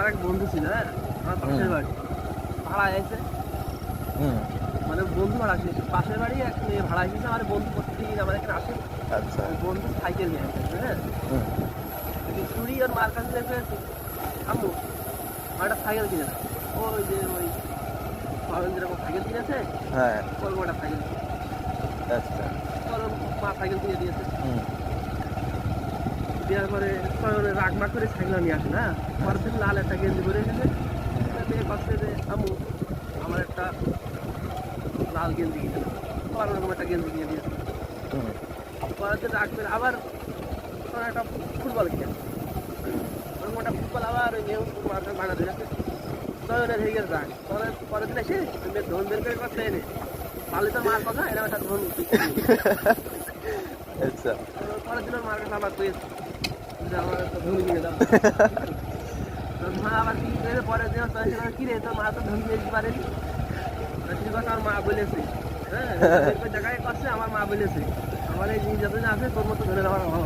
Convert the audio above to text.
এক বন্ধু ছিল, হ্যাঁ, আমার পাশের বাড়ি ভাড়া এসে, মানে বন্ধু ভাড়া এসেছে পাশের বাড়ি, এক মেয়ে ভাড়া এসেছে। আমার বন্ধু প্রত্যেকদিন আমার এখানে আসে। আচ্ছা। বন্ধু সাইকেল নিয়ে আসছে, হ্যাঁ, চুরি ওর মার কাছে দেখে আম্মু আমার একটা সাইকেল কিনে দেয়। ওই যে ওই যেরকম সাইকেল কিনেছে, হ্যাঁ। ওরকম একটা সাইকেল। আচ্ছা। ওর মা সাইকেল কিনে দিয়েছে। দেওয়ার পরে রাগ মাগ করে সাইকেল নিয়ে আসে না, পরের দিন লাল একটা গেঞ্জি পরে এসেছে। মেয়ে পাশে যে আম্মু আমার একটা লাল গেঞ্জি কিনে দেয়, আবার ওরকম একটা গেঞ্জি কিনে দিয়েছে। পরের দিন রাগ করে আবার একটা ফুটবল কিনে, ওরকম একটা ফুটবল আবার ওই মেয়ে মার্কেট বানা দিয়েছে। তখন হয়ে গেছে রাগ। পরের দিন এসে মেয়ে ধন বের করে করতে এনে পালে তো মার কথা, এরকম একটা ধন। আচ্ছা। পরের দিন ওর মার কাছে আবার পেয়েছে যে আমার একটা ধন কিনে দাও। মা আবার কি করে পরের দিন কি রে তোর মা তো ধন কিনে দিতে পারেনি, সেই কথা আমার মা বলেছে। হ্যাঁ, জায়গায় করছে আমার মা বলেছে আমার এই জিনিস যত আছে তোর মতো ধরে নেওয়ার অভাব।